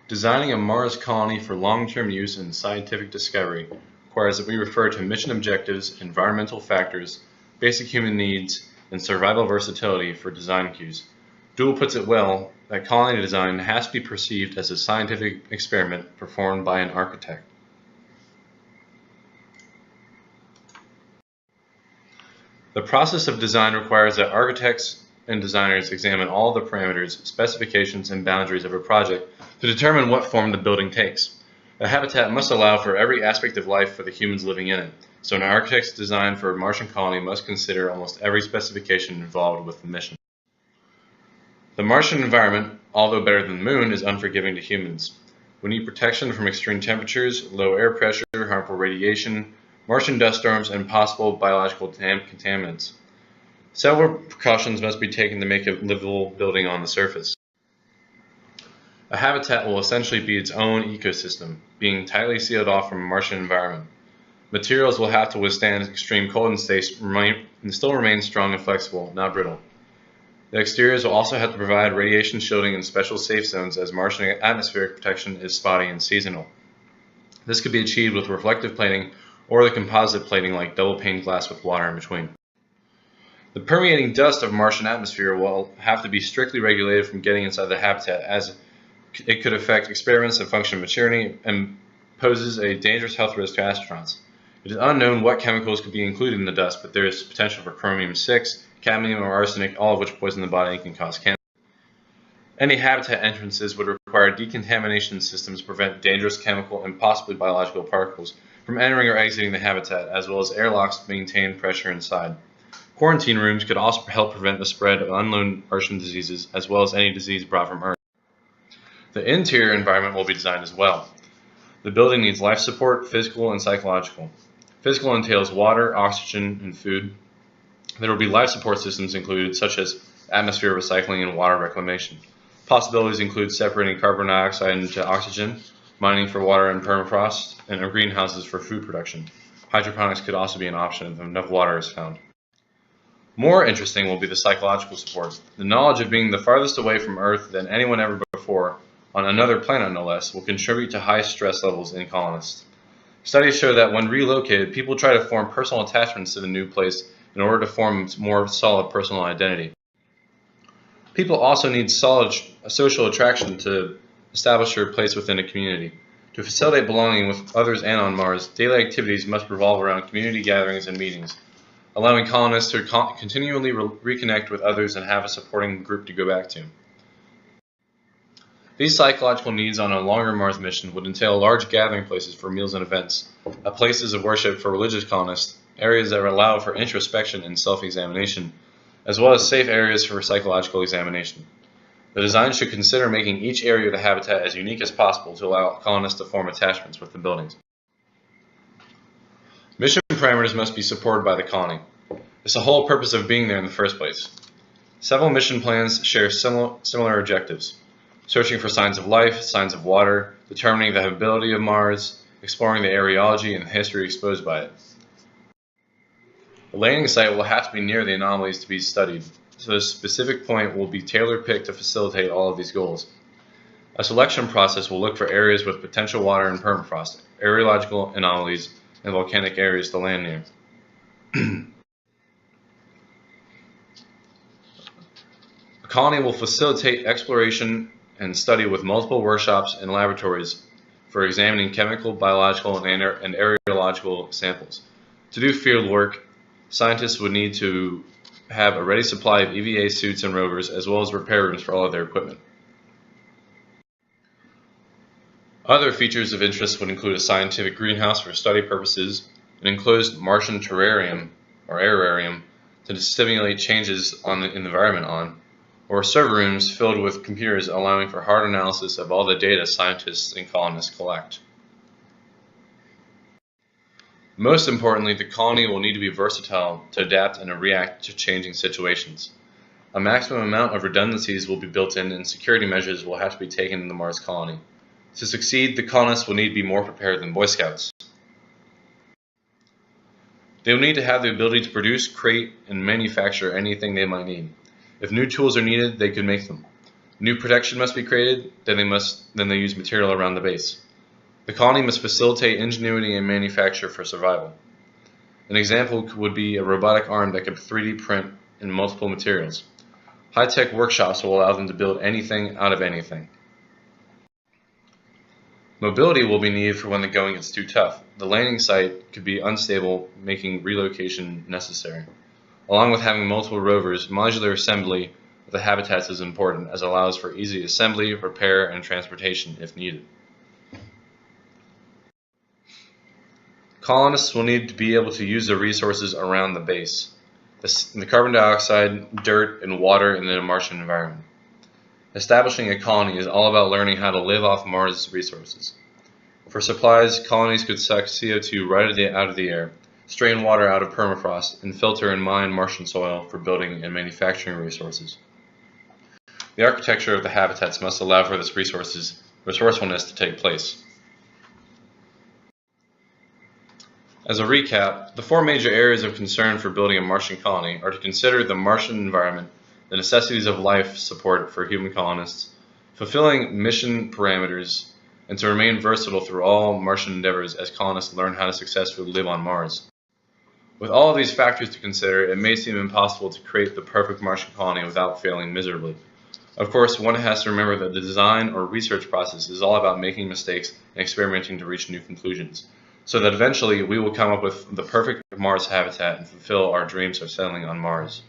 Designing a Mars colony for long-term use in scientific discovery requires that we refer to mission objectives, environmental factors, basic human needs, and survival versatility for design cues. Duell puts it well that colony design has to be perceived as a scientific experiment performed by an architect. The process of design requires that architects and designers examine all the parameters, specifications, and boundaries of a project to determine what form the building takes. A habitat must allow for every aspect of life for the humans living in it, so an architect's design for a Martian colony must consider almost every specification involved with the mission. The Martian environment, although better than the Moon, is unforgiving to humans. We need protection from extreme temperatures, low air pressure, harmful radiation, Martian dust storms, and possible biological contaminants. Several precautions must be taken to make a livable building on the surface. A habitat will essentially be its own ecosystem, being tightly sealed off from a Martian environment. Materials will have to withstand extreme cold and still remain strong and flexible, not brittle. The exteriors will also have to provide radiation shielding in special safe zones, as Martian atmospheric protection is spotty and seasonal. This could be achieved with reflective plating or the composite plating like double-pane glass with water in between. The permeating dust of Martian atmosphere will have to be strictly regulated from getting inside the habitat, as it could affect experiments and function maturity and poses a dangerous health risk to astronauts. It is unknown what chemicals could be included in the dust, but there is potential for chromium-6, cadmium, or arsenic, all of which poison the body and can cause cancer. Any habitat entrances would require decontamination systems to prevent dangerous chemical and possibly biological particles from entering or exiting the habitat, as well as airlocks to maintain pressure inside. Quarantine rooms could also help prevent the spread of unknown Martian diseases, as well as any disease brought from Earth. The interior environment will be designed as well. The building needs life support, physical and psychological. Physical entails water, oxygen, and food. There will be life support systems included, such as atmosphere recycling and water reclamation. Possibilities include separating carbon dioxide into oxygen, mining for water and permafrost, and greenhouses for food production. Hydroponics could also be an option if enough water is found. More interesting will be the psychological support. The knowledge of being the farthest away from Earth than anyone ever before, on another planet no less, will contribute to high stress levels in colonists. Studies show that when relocated, people try to form personal attachments to the new place in order to form a more solid personal identity. People also need solid social attraction to establish their place within a community. To facilitate belonging with others and on Mars, daily activities must revolve around community gatherings and meetings, allowing colonists to continually reconnect with others and have a supporting group to go back to. These psychological needs on a longer Mars mission would entail large gathering places for meals and events, places of worship for religious colonists, areas that allow for introspection and self-examination, as well as safe areas for psychological examination. The design should consider making each area of the habitat as unique as possible to allow colonists to form attachments with the buildings. Mission parameters must be supported by the colony. It's the whole purpose of being there in the first place. Several mission plans share similar objectives: searching for signs of life, signs of water, determining the habitability of Mars, exploring the areology and the history exposed by it. The landing site will have to be near the anomalies to be studied, so the specific point will be tailor-picked to facilitate all of these goals. A selection process will look for areas with potential water and permafrost, areological anomalies, and volcanic areas to land near. A colony will facilitate exploration and study with multiple workshops and laboratories for examining chemical, biological, and areological samples. To do field work, scientists would need to have a ready supply of EVA suits and rovers, as well as repair rooms for all of their equipment. Other features of interest would include a scientific greenhouse for study purposes, an enclosed Martian terrarium or aerarium to stimulate changes in the environment or server rooms filled with computers allowing for hard analysis of all the data scientists and colonists collect. Most importantly, the colony will need to be versatile to adapt and react to changing situations. A maximum amount of redundancies will be built in, and security measures will have to be taken in the Mars colony. To succeed, the colonists will need to be more prepared than Boy Scouts. They will need to have the ability to produce, create, and manufacture anything they might need. If new tools are needed, they could make them. New protection must be created, then they use material around the base. The colony must facilitate ingenuity and manufacture for survival. An example would be a robotic arm that could 3D print in multiple materials. High-tech workshops will allow them to build anything out of anything. Mobility will be needed for when the going gets too tough. The landing site could be unstable, making relocation necessary. Along with having multiple rovers, modular assembly of the habitats is important, as it allows for easy assembly, repair, and transportation if needed. Colonists will need to be able to use the resources around the base, the carbon dioxide, dirt, and water in the Martian environment. Establishing a colony is all about learning how to live off Mars' resources. For supplies, colonies could suck CO2 right out of the air, strain water out of permafrost, and filter and mine Martian soil for building and manufacturing resources. The architecture of the habitats must allow for this resourcefulness to take place. As a recap, the four major areas of concern for building a Martian colony are to consider the Martian environment, the necessities of life support for human colonists, fulfilling mission parameters, and to remain versatile through all Martian endeavors as colonists learn how to successfully live on Mars. With all of these factors to consider, it may seem impossible to create the perfect Martian colony without failing miserably. Of course, one has to remember that the design or research process is all about making mistakes and experimenting to reach new conclusions, so that eventually we will come up with the perfect Mars habitat and fulfill our dreams of settling on Mars.